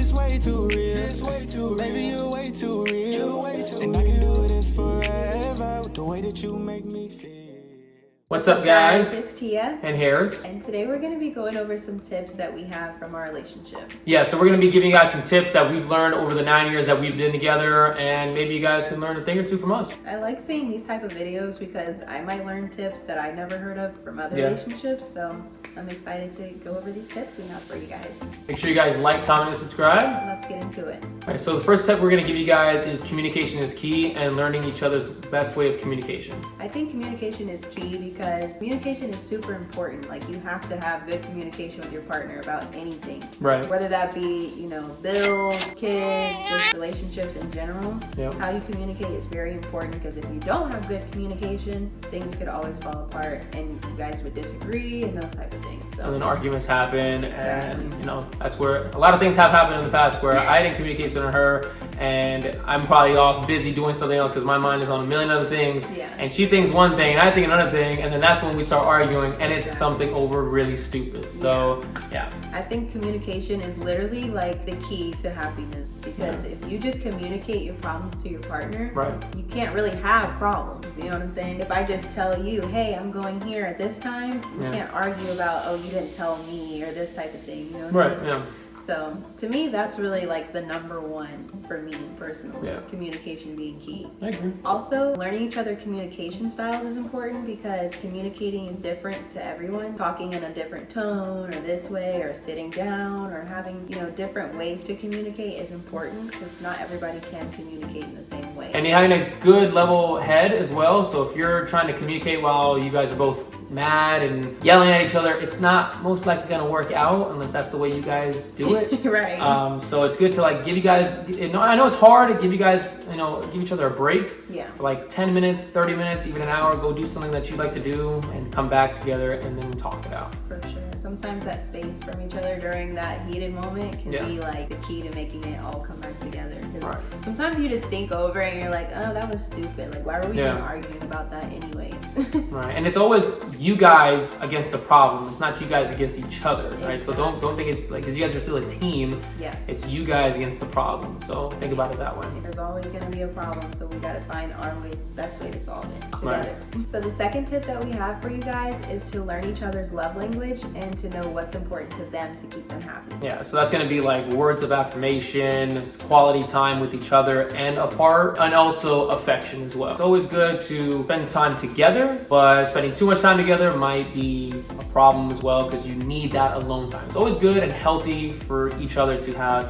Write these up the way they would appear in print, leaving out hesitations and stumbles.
This way too real. This way too real. Baby, you're way too real. And I can do this forever with the way that you make me feel. What's up, guys? It's Tia. And Harris. And today we're going to be going over some tips that we have from our relationship. Yeah, so we're going to be giving you guys some tips that we've learned over the 9 years that we've been together, and maybe you guys can learn a thing or two from us. I like seeing these type of videos because I might learn tips that I never heard of from other relationships, so I'm excited to go over these tips we have for you guys. Make sure you guys like, comment, and subscribe. Let's get into it. All right, so the first tip we're going to give you guys is communication is key and learning each other's best way of communication. I think communication is key because communication is super important. Like, you have to have good communication with your partner about anything. Right. Whether that be, bills, kids, just relationships in general. Yep. How you communicate is very important because if you don't have good communication, things could always fall apart and you guys would disagree and those type of things. So. And then arguments happen, and that's where a lot of things have happened in the past where I didn't communicate to her, and I'm probably off busy doing something else because my mind is on a million other things, and she thinks one thing and I think another thing, and then that's when we start arguing, and it's something over really stupid. So yeah, I think communication is literally like the key to happiness because if you just communicate your problems to your partner, you can't really have problems. You know what I'm saying? If I just tell you, hey, I'm going here at this time, we can't argue about, oh, you didn't tell me, or this type of thing. You know what I mean? So to me, that's really like the number one for me personally. Communication being key. I agree. Also, learning each other communication styles is important because communicating is different to everyone. Talking in a different tone, or this way, or sitting down, or having different ways to communicate is important because not everybody can communicate in the same way. And having a good level head as well. So if you're trying to communicate while you guys are both mad and yelling at each other, it's not most likely gonna work out unless that's the way you guys do it. Right. So it's good to give you guys, I know it's hard to give you guys, give each other a break. For like 10 minutes, 30 minutes, even an hour, go do something that you like to do and come back together and then talk it out. For sure. Sometimes that space from each other during that heated moment can be like the key to making it all come back together. Sometimes you just think over and you're like, oh, that was stupid. Like, why were we even arguing about that anyways? Right. And it's always you guys against the problem. It's not you guys against each other, right? So don't think it's like, because you guys are still a team. It's you guys against the problem. So think about it that way. There's always going to be a problem, so we got to find our best way to solve it together. So the second tip that we have for you guys is to learn each other's love language and to know what's important to them to keep them happy. Yeah, so that's going to be like words of affirmation, quality time with each other and apart, and also affection as well. It's always good to spend time together, but spending too much time together might be a problem as well because you need that alone time. It's always good and healthy for each other to have,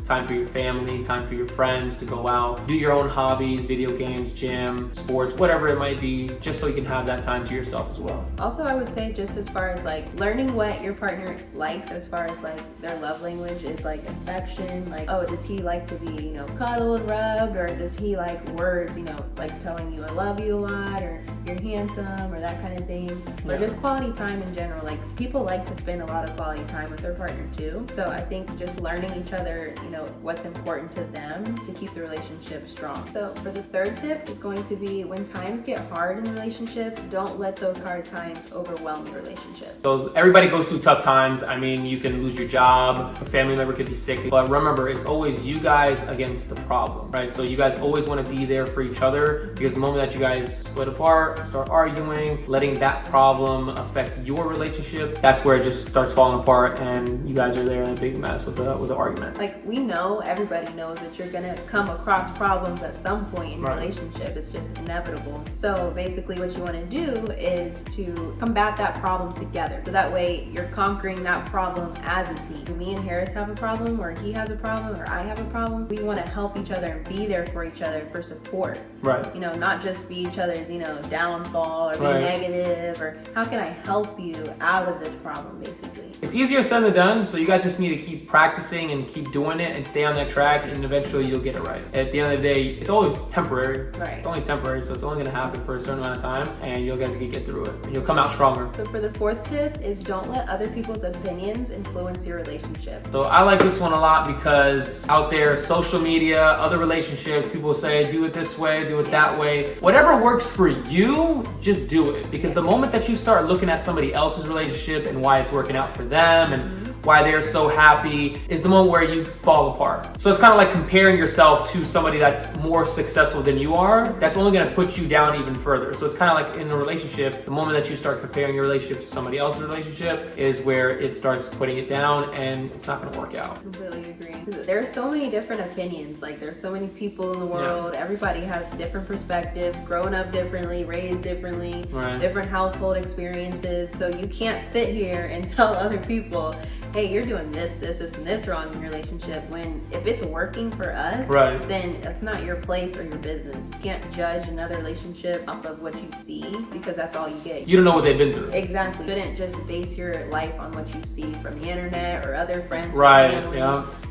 time for your family, time for your friends, to go out, do your own hobbies, video games, gym, sports, whatever it might be, just so you can have that time to yourself as well. Also, I would say just as far as learning what your partner likes as far as their love language is affection, oh, does he like to be, cuddled, rubbed, or does he like words, like telling you I love you a lot, or you're handsome, or that kind of thing, or just quality time in general. People like to spend a lot of quality time with their partner too. So I think just learning each other, what's important to them to keep the relationship strong. So for the third tip is going to be when times get hard in the relationship, don't let those hard times overwhelm the relationship. So everybody goes through tough times. I mean, you can lose your job, a family member could be sick, but remember, it's always you guys against the problem, right? So you guys always want to be there for each other because the moment that you guys split apart, start arguing, letting that problem affect your relationship, that's where it just starts falling apart and you guys are there in a big mess with the argument. We know, everybody knows that you're gonna come across problems at some point in your relationship. It's just inevitable. So basically what you want to do is to combat that problem together. So that way you're conquering that problem as a team. When me and Harris have a problem, or he has a problem, or I have a problem, we want to help each other and be there for each other for support. Right. Not just be each other's, downfall, or be negative, or how can I help you out of this problem, basically. It's easier said than done, so you guys just need to keep practicing and keep doing it and stay on that track, and eventually you'll get it right. At the end of the day, it's always temporary. Right. It's only temporary, so it's only going to happen for a certain amount of time, and you guys can get through it. And you'll come out stronger. So for the fourth tip is don't let other people's opinions influence your relationship. So I like this one a lot because out there, social media, other relationships, people say, do it this way, do it that way. Whatever works for you, just do it. Because the moment that you start looking at somebody else's relationship and why it's working out for them and why they're so happy is the moment where you fall apart. So it's kind of like comparing yourself to somebody that's more successful than you are. That's only going to put you down even further. So it's kind of like in a relationship, the moment that you start comparing your relationship to somebody else's relationship is where it starts putting it down, and it's not going to work out. Completely agree. There's so many different opinions. Like, there's so many people in the world. Yeah. Everybody has different perspectives, growing up differently, raised differently, different household experiences. So you can't sit here and tell other people, hey, you're doing this, and this wrong in your relationship, when if it's working for us, then it's not your place or your business. You can't judge another relationship off of what you see, because that's all you get. You don't know what they've been through. Exactly. You shouldn't just base your life on what you see from the internet or other friends or family.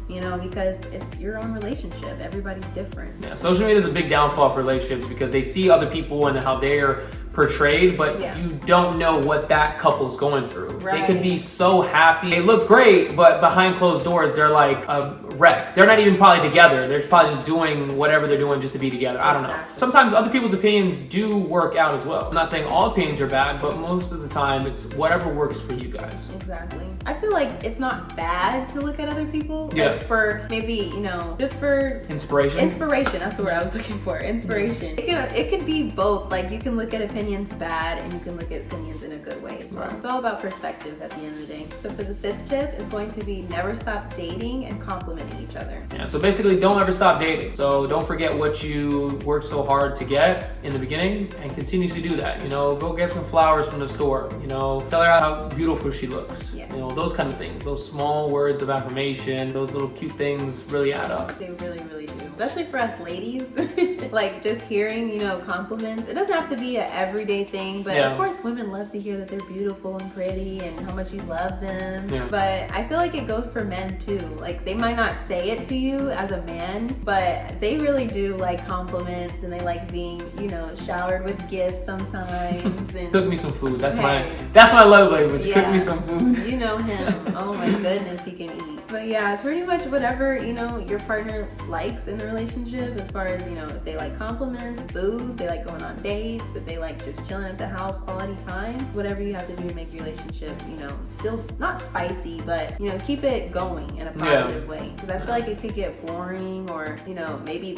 You know, because it's your own relationship. Everybody's different. Yeah, social media is a big downfall for relationships because they see other people and how they are portrayed, but you don't know what that couple's going through. They could be so happy, they look great, but behind closed doors, they're like a wreck. They're not even probably together. They're probably just doing whatever they're doing just to be together. I don't know. Sometimes other people's opinions do work out as well. I'm not saying all opinions are bad, but most of the time it's whatever works for you guys. Exactly. I feel like it's not bad to look at other people. Like for maybe, you know, just for inspiration. Inspiration, that's the word I was looking for. Inspiration. It can be both. Like, you can look at opinions bad and you can look at opinions in a good way as well. It's all about perspective at the end of the day. So for the 5th tip is going to be never stop dating and complimenting each other. Yeah, so basically don't ever stop dating. So don't forget what you worked so hard to get in the beginning and continue to do that. You know, go get some flowers from the store. You know, tell her how beautiful she looks. Yes. You know, those kind of things. Those small words of affirmation, those little cute things really add up. They really, really do. Especially for us ladies. Like, just hearing, you know, compliments. It doesn't have to be an everyday thing, but of course women love to hear that they're beautiful and pretty and how much you love them. But I feel like it goes for men too. Like, they might not say it to you as a man, but they really do like compliments, and they like being, you know, showered with gifts sometimes. And cook me some food. That's my love language. Cook me some food. You know him. Oh my goodness, he can eat. But yeah, it's pretty much whatever, you know, your partner likes in the relationship, as far as, you know, if they like compliments, food, they like going on dates, if they like just chilling at the house, quality time, whatever you have to do to make your relationship, you know, still not spicy, but, you know, keep it going in a positive way. Because I feel like it could get boring, or, you know, maybe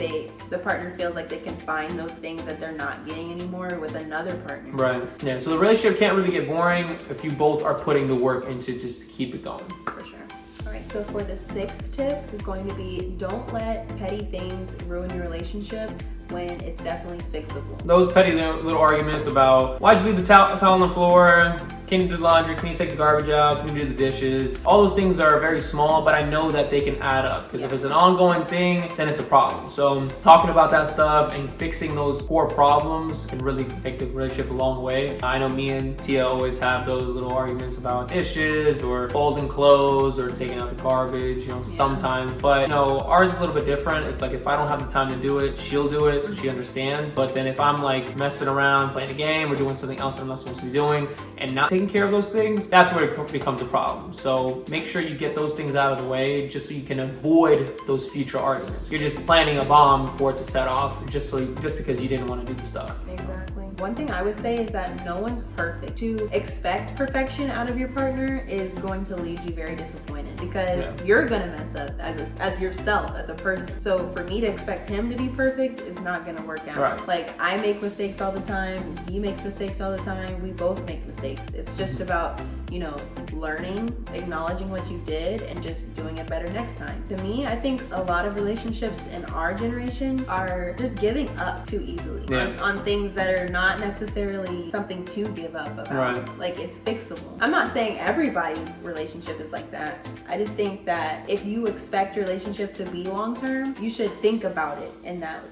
the partner feels like they can find those things that they're not getting anymore with another partner. Right. Yeah, so the relationship can't really get boring if you both are putting the work into just to keep it going. For sure. All right, so for the 6th tip is going to be, don't let petty things ruin your relationship when it's definitely fixable. Those petty little arguments about, why'd you leave the towel on the floor? Can you do the laundry? Can you take the garbage out? Can you do the dishes? All those things are very small, but I know that they can add up, because if it's an ongoing thing, then it's a problem. So talking about that stuff and fixing those core problems can really take the relationship a long way. I know me and Tia always have those little arguments about dishes or folding clothes or taking out the garbage, you know, sometimes. But, you know, ours is a little bit different. It's like, if I don't have the time to do it, she'll do it, so she understands. But then if I'm like messing around, playing a game, or doing something else I'm not supposed to be doing, and not taking care of those things, that's where it becomes a problem. So make sure you get those things out of the way, just so you can avoid those future arguments. You're just planting a bomb for it to set off, just because you didn't want to do the stuff. Exactly. One thing I would say is that no one's perfect. To expect perfection out of your partner is going to leave you very disappointed, because you're gonna mess up as yourself, as a person. So for me to expect him to be perfect is not gonna work out. Right. Like, I make mistakes all the time, he makes mistakes all the time, we both make mistakes. It's just about, you know, learning, acknowledging what you did, and just doing it better next time. To me, I think a lot of relationships in our generation are just giving up too easily on things that are not necessarily something to give up about. Right. Like, it's fixable. I'm not saying everybody's relationship is like that. I just think that if you expect your relationship to be long-term, you should think about it in that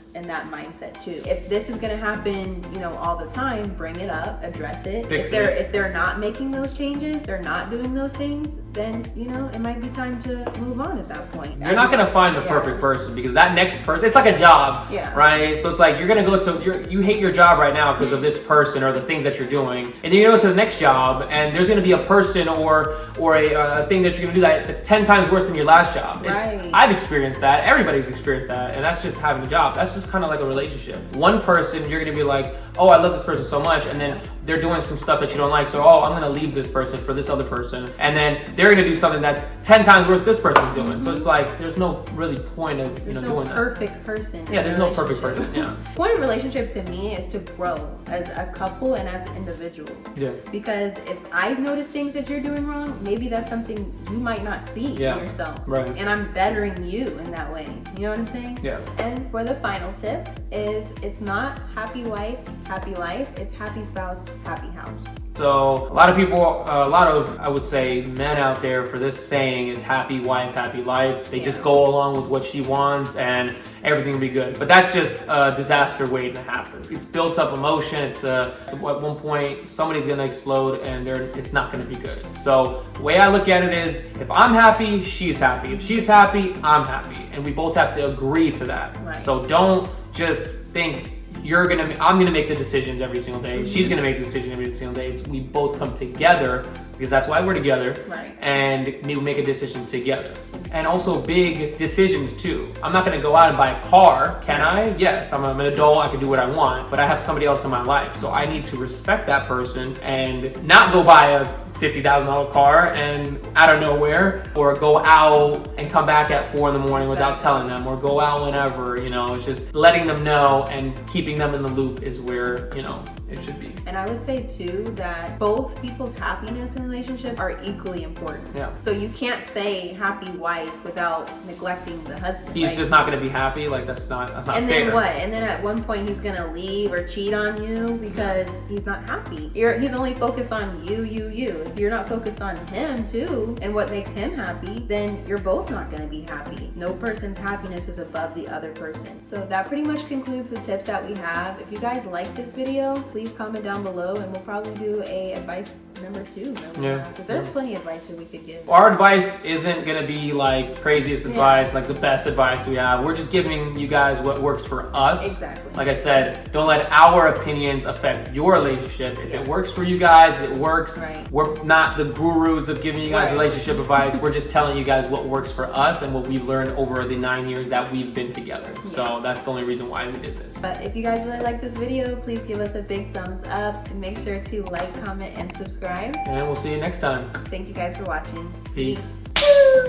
mindset too. If this is gonna happen, you know, all the time, bring it up, address it. If they're not making those changes, they're not doing those things, then, you know, it might be time to move on at that point. point. You're not gonna find the perfect person because that next person, it's like a job, right? So it's like you're gonna go to, you hate your job right now because of this person or the things that you're doing, and then you go to the next job and there's gonna be a person or a thing that you're gonna do that's 10 times worse than your last job. Right. I've experienced that, everybody's experienced that, and that's just having a job. That's just kind of like a relationship. One person, you're gonna be like, oh, I love this person so much, and then they're doing some stuff that you don't like, so oh, I'm gonna leave this person for this other person, and then they're gonna do something that's 10 times worse this person's doing. So it's like there's no really point of doing that. Perfect person. Yeah, there's no perfect person. Yeah. The point of relationship to me is to grow as a couple and as individuals. Yeah. Because if I notice things that you're doing wrong, maybe that's something you might not see in yourself. Right. And I'm bettering you in that way. You know what I'm saying? Yeah. And for the final tip is it's not happy wife, happy life. It's happy spouse, happy house. So a lot of people, I would say, men out there for this saying is happy wife, happy life. They just go along with what she wants and everything will be good. But that's just a disaster waiting to happen. It's built up emotion. It's at one point somebody's gonna explode and it's not gonna be good. So the way I look at it is if I'm happy, she's happy. If she's happy, I'm happy. And we both have to agree to that. Right. So don't just think I'm gonna make the decisions every single day. She's gonna make the decision every single day. We both come together because that's why we're together. Right. And we make a decision together. And also big decisions too. I'm not gonna go out and buy a car, can I? Yes, I'm an adult, I can do what I want, but I have somebody else in my life. So I need to respect that person and not go buy a $50,000 car and out of nowhere, or go out and come back at 4 a.m. without telling them, or go out whenever, it's just letting them know and keeping them in the loop is where, it should be. And I would say too that both people's happiness in a relationship are equally important. Yeah. So you can't say happy wife without neglecting the husband. He's just not gonna be happy, that's not and fair. Then what? And then at one point he's gonna leave or cheat on you because he's not happy. He's only focused on you. If you're not focused on him too and what makes him happy, then you're both not gonna be happy. No person's happiness is above the other person. So that pretty much concludes the tips that we have. If you guys like this video, please comment down below and we'll probably do a advice number 2. Because there's plenty of advice that we could give. Our advice isn't gonna be like craziest advice, like the best advice we have. We're just giving you guys what works for us. Exactly. Like I said, don't let our opinions affect your relationship. If it works for you guys, it works. Right. We're not the gurus of giving you guys relationship advice. We're just telling you guys what works for us and what we've learned over the 9 years that we've been together. So that's the only reason why we did this. But if you guys really like this video, please give us a big thumbs up and make sure to like, comment, and subscribe. And we'll see you next time. Thank you guys for watching. Peace.